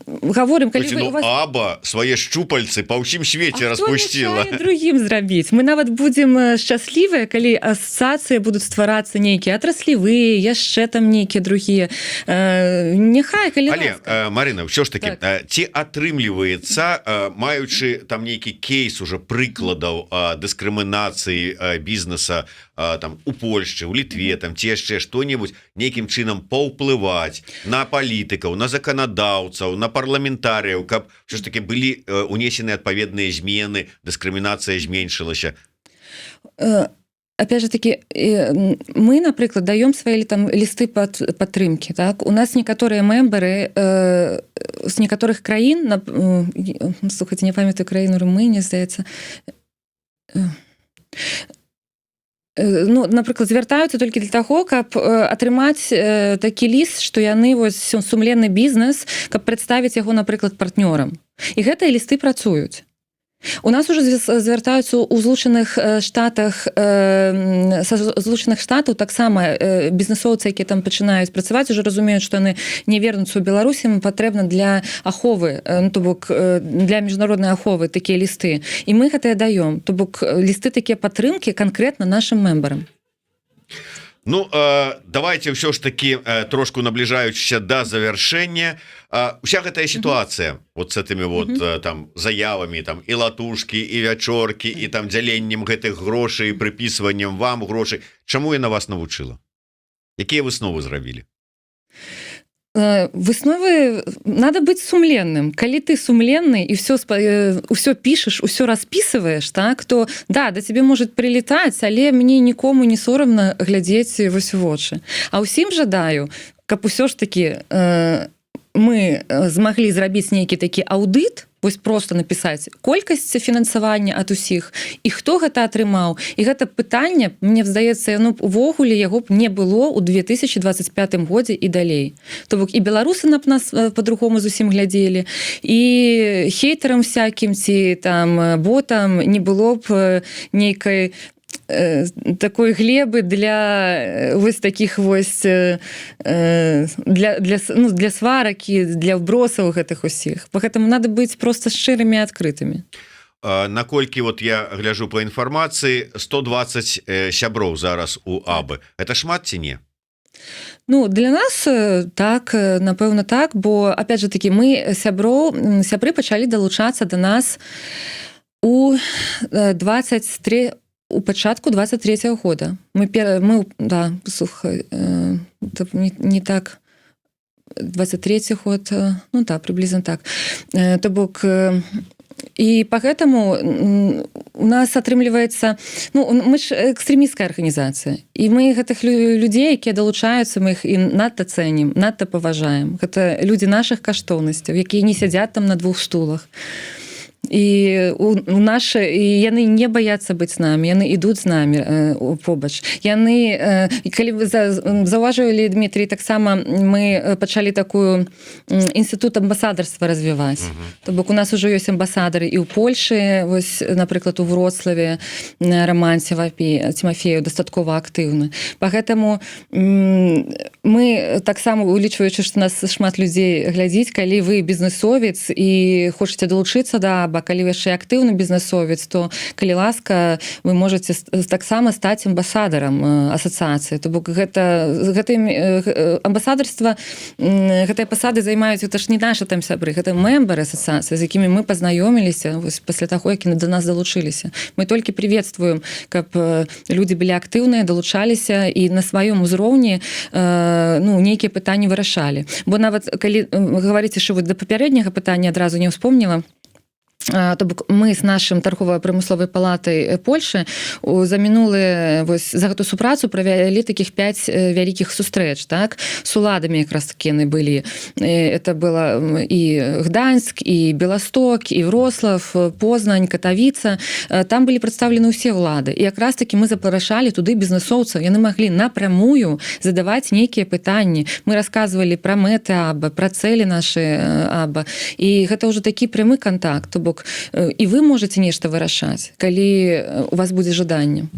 гаворым, калі вы у вас... Аба свае шчупальцы па ўсім свеце распусціла. Другім зрабіць. Мы нават будзем шчаслівыя, калі асацыяцыі будуць стварацца нейкія атраслівыя, яшчэ там нейкія другія. Няхай, калі Але, Марына, ўсё ж таки, так. Ці атрымліваецца, маючы там нейкі кейс уже прыкладаў дыскрымінацыі бізнеса там у Польшчы, у Літве, там ці яшчэ што-небудзь нейкім чынам паўплываць на палітыкаў, на заканадаўцаў, на парламентарыяў, каб ўсё ж таки былі унесены адпаведныя змены, дыскрымінацыя зменшылася. Опять же таки, мы, напрыклад, даём свае там лісты падтрымкі. Так? У нас некаторыя мембары з некаторых краін, слухайце, не памятаю краіну, Румынія, здаецца, ну, напрыклад, звяртаюцца толькі для таго, каб атрымаць такі ліст, што яны вось сумленны бізнес, каб прадставіць яго, напрыклад, партнёрам. І гэтыя лісты працуюць. У нас уже звяртаюцца ў Злучаных Штатах, Злучаных Штатаў таксама бізнесоўцы, якія там пачынаюць працаваць, уже разумеюць, што яны не вернуцца ў Беларусі, ім патрэбна для аховы, ну, то бок для міжнароднай аховы такія лісты. І мы гэтыя даём, то бок лісты такія падтрымкі канкрэтна нашым мембарам. Ну, давайте ўсё ж таки трошку набліжаючыся да завяршэння. Уся гэтая сітуацыя вот с этими вот там заявамі, там і латушкі, і вячоркі, і там дзяленнем гэтых грошай, прыпісваннем вам грошай. Чаму яна вас навучыла? Якія высновы зрабілі? Высновы надо быць сумленным. Калі ты сумленны і ўсё пішаш, усё распісываеш, так, то да, да цябе можа прилетаць, але мне нікому не сорамна глядзець вось у вочы. А ўсім жадаю, каб усё ж таки мы змаглі зрабіць нейкі такі аўдыт, вось просто напісаць колькасць фінансавання ад усіх і хто гэта атрымаў. І гэта пытанне, мне здаецца, яно увогуле яго б не было ў 2025 годзе і далей. То бок і беларусы на нас по-другому зусім глядзелі, і хейтарам всякім ці там ботам не было б нейкай такой глебы для вось таких вось для сварак і для вбросаў гэтых усіх. Поэтому надо быць просто шчырымі і адкрытымі. Наколькі вот я гляжу по інфармацыі, 120 сяброў зараз у АБ. Это шмат ці не? Ну, для нас так, напэўна так, бо опять же таки мы сябры пачалі далучацца до нас у пачатку 23-го года. Мы да, слухай, не так 23-й год, ну да, приблизно так. То бок і поэтому у нас атрымліваецца, ну, мы ж экстрэмісцкая арганізацыя, і мы гэтых людзей, якія далучаюцца, мы іх і надта цэнім, надта паважаем. Гэта людзі нашых каштоўнасцяў, якія не сядзяць там на двух стулах. І яны не баяцца быць з намі, яны ідуць з намі побач. Яны, калі вы заўважылі, Дмітрий, таксама мы пачалі такую інстытут амбасадарства развіваць. То бок у нас ужо ёсць амбасадары і ў Польшы, вось, напрыклад, у Вроцлаве Роман Тимофеев дастаткова актыўны. Поэтому мы таксама, улічваючы, што нас шмат людзей глядзіць, калі вы бізнесовец і хочаце далучыцца да АБ, калі вы яшчэ актыўны бізнесовец, то, калі ласка, вы можаце таксама стаць амбасадарам асацыяцыі. То бок амбасадарства, гэтыя пасады займаюць, гэта ж не нашы там сябры, гэта мембары асацыяцыі, з якімі мы пазнаёміліся пасля таго, які да нас далучыліся. Мы толькі прыветствуем, каб людзі былі актыўныя, далучаліся і на сваём узроўні нейкія пытанні вырашалі. Бо нават, калі гаварыць яшчэ да папярэдняга пытання, адразу не ўспомніла, то бок мы з нашым торгово-прамысловай палатай Польшы за мінулыя, за гэту супрацу правялі такіх 5 вялікіх сустрэч, так, с уладамі якраз такі яны былі. Это было і Гданьск, і Беласток, і Вроцлав, Познань, Катавіца. Там былі прадстаўлены ўсе ўлады. І якраз такі мы запрашалі туды бізнесоўцаў. Яны маглі напрямую задаваць нейкія пытанні. Мы расказвалі пра мэты АБ, пра цэлі нашы АБ. І гэта ўжо такі прямы кантакт. То бок бок і вы можете нешта вырашаць, калі у вас будзе жаданне.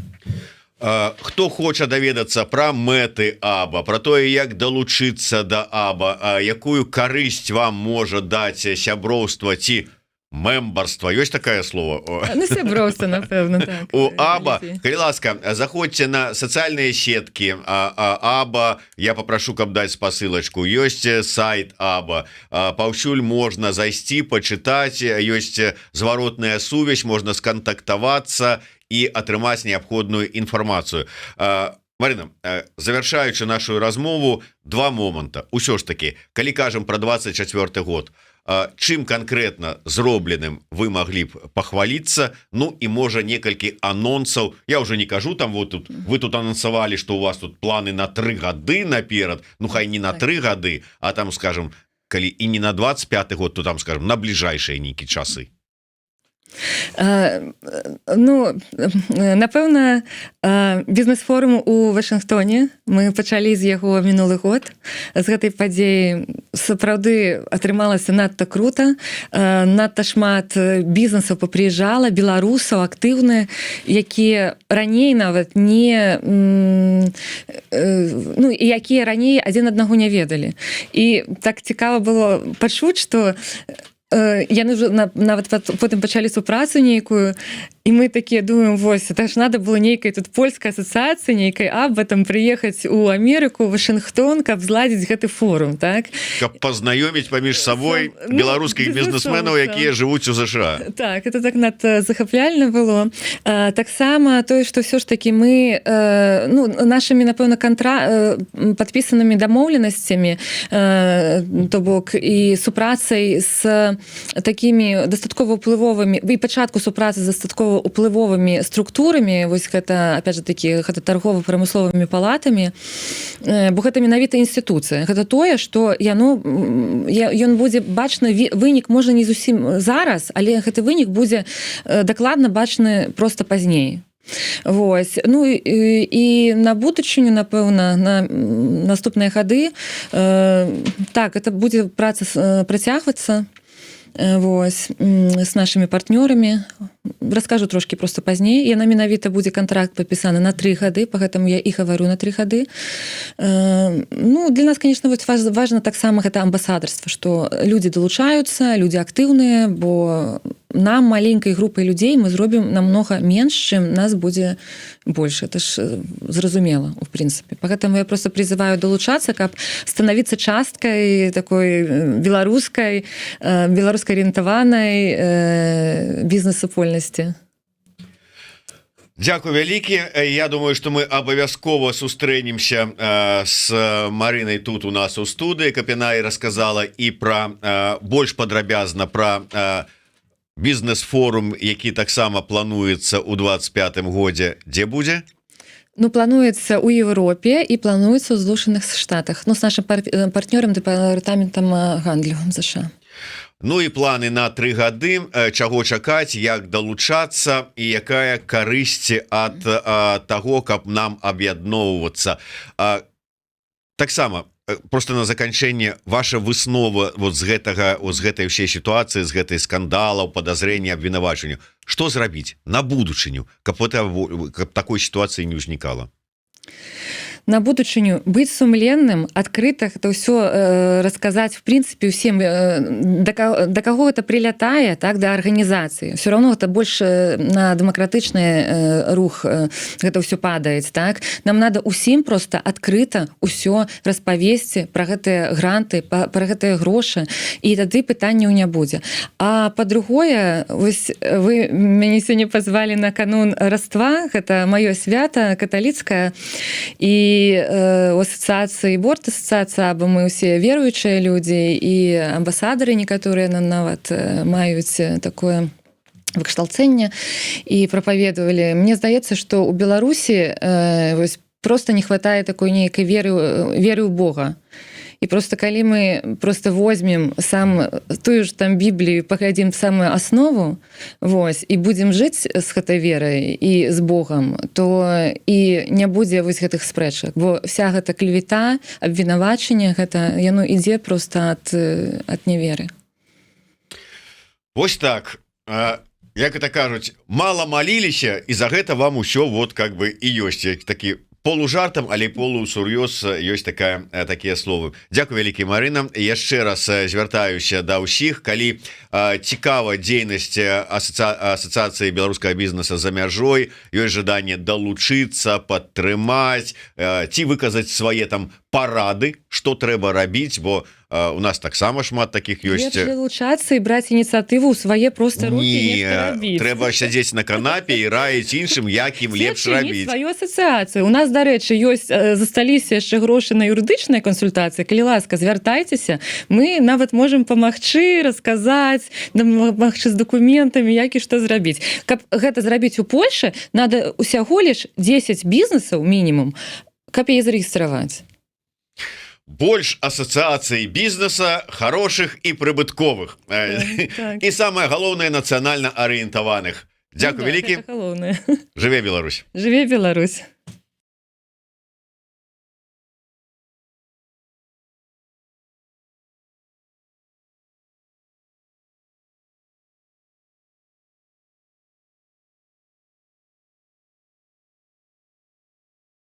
Хто хоча даведацца пра мэты АБА, пра тое, як далучыцца да АБА, якую карысць вам можа даць сяброўства ці мембарства, ёсць такое слово? Ну, сяброўства, напэўна, так. У АБА, калі ласка, заходзьце на сацыяльныя сеткі АБА, я папрашу, каб даць спасылачку, ёсць сайт АБА, паўсюль можна зайсці, пачытаць, ёсць зваротная сувязь, можна скантактавацца і атрымаць неабходную інфармацыю. Марына, завяршаючы нашу размову, два моманта. Усё ж таки, калі кажам пра 24 год, чым канкрэтна зробленым вы маглі б пахваліцца, ну і можа некалькі анонсаў, я уже не кажу там, вот тут вы тут анансавалі, што у вас тут планы на 3 гады наперад, ну хай не на 3 гады, а там, скажем, калі і не на 25 год, то там, скажем, на бліжэйшыя нейкі часы. Ну, напэўна, бізнес-форум у Вашынгтоне, мы пачалі з яго мінулы год, з гэтай падзеі сапраўды атрымалася надта крута, надта шмат бізнесаў папрыязджала, беларусаў актыўныя, якія раней нават не, ну, якія раней адзін аднаго не ведалі. І так цікава было пачуць, што яны вже нават потым пачалі супрацу нейкую, і мы такія думаем, вось, это ж надо было нейкай тут польскай асацыяцыі, нейкай АБА там прыехаць у Амерыку, Вашынгтон, каб зладзіць гэты форум, так? Каб пазнаёміць паміж сабой беларускіх бізнесменаў, якія жывуць у ЗША. Так, это так надта захапляльна было. Таксама тое, што ўсё ж такі мы, ну, нашымі, напэўна, падпісанымі дамоўленасцямі, то бок і супрацай з такімі дастаткова ўплывовымі, і пачатку супрацы з дастаткова уплывовымі структурамі, вось гэта, опять же такі, гэта торгово-прамысловымі палатамі, бо гэта менавіта інстытуцыя. Гэта тое, што ён будзе бачны, вынік можа не зусім зараз, але гэты вынік будзе дакладна бачны проста пазней. Вось. Ну і на будучыню, напэўна, на наступныя гады, так, это будзе праца працягвацца, вось, з нашымі партнёрамі. Раскажу трошки просто пазней. Яна менавіта будзе кантракт падпісаны на 3 гады, па гэтаму я і гавару на 3 гады. Ну, для нас, конечно, важна таксама гэта амбасадарства, што людзі далучаюцца, людзі актыўныя, бо нам, маленькай групай людзей, мы зробім намнога менш, чым нас будзе больш. Это ж зразумела, в прынцыпе. Поэтому я просто призываю далучацца, каб становіцца часткай такой беларускай арыентаванай бізнес-супольнасці. Дзякуй вялікі. Я думаю, што мы абавязкова сустрэнемся з Марынай тут у нас у студыі, каб яна і расказала і пра больш падрабязна пра бізнес-форум, які таксама плануецца ў 25-м годзе. Дзе будзе? Ну, плануецца ў Еўропе і плануецца ў Злучаных Штатах. Ну, з нашым партнёрам, дэпартаментам гандлю ЗША. Ну і планы на 3 гады, чаго чакаць, як далучацца і якая карысць ад таго, каб нам аб'ядноўвацца. Таксама, просто на заканчэнне, ваша выснова вот з гэтай ўсей сітуацыі, з гэтай скандалаў, падазрэння, абвінавачанню. Што зрабіць на будучыню, каб такой сітуацыі не ўзнікала? На будучыню быць сумленным, адкрыта гэта ўсё расказаць, в прынцыпе, усім, да каго гэта прилятае, так, да арганізацыі. Все равно гэта больш на дэмакратычны рух гэта ўсё падаецца, так. Нам надо усім просто адкрыта ўсё распавесці пра гэтыя гранты, пра гэтыя грошы, і тады пытанняў не будзе. А па-другое, вось вы мяне сёння пазвалі на канун Раства, гэта маё свята каталіцкае, і у асацыяцыі борт асацыяцыя, або мы ўсе веруючыя людзі і амбасадары некаторыя нават маюць такое выкшталцэнне і прапаведавалі. Мне здаецца, што ў Беларусі вось просто не хватае такой нейкай веры ў Бога. І просто калі мы просто возьмем тую ж там Біблію, паглядзім самую аснову, вось, і будзем жыць з гэтай верай і з Богам, то і не будзе вось гэтых спрэчак, бо вся гэта клевета, абвінавачанне, гэта яно ідзе просто ад неверы. Вось так. як это кажуць, мало маліліся і за гэта вам усё вот как бы і ёсць такі полужартам, але полусур'ёз ёсць такія словы. Дзякуй вялікі, Марына. Яшчэ раз звяртаюся да ўсіх, калі цікава дзейнасць асацыяцыі беларускага бізнеса за мяжой, ёсць жаданне далучыцца, падтрымаць ці выказаць свае там парады, што трэба рабіць, бо у нас таксама шмат таких ёсць. Далучацца і браць ініцыятыву ў свае проста рукі. Не, трэба сядзець на канапе і раіць іншым, якім лепш рабіць. Сваю асацыяцыю. У нас, дарэчы, ёсць засталіся яшчэ грошы на юрыдычныя кансультацыі. Калі ласка, звяртайцеся, мы нават можам памагчы, расказаць, дапамагчы з дакументамі, як і што зрабіць. Каб гэта зрабіць у Польшы, надо усяго лишь 10 бізнесаў мінімум, каб яе зарэгістраваць. Больш асацыяцый бізнеса хорошых і прыбытковых і самае галоўнае нацыянальна арыентаваных. Дзякуй вялікі. Галоўнае. Жыве Беларусь. Жыве Беларусь.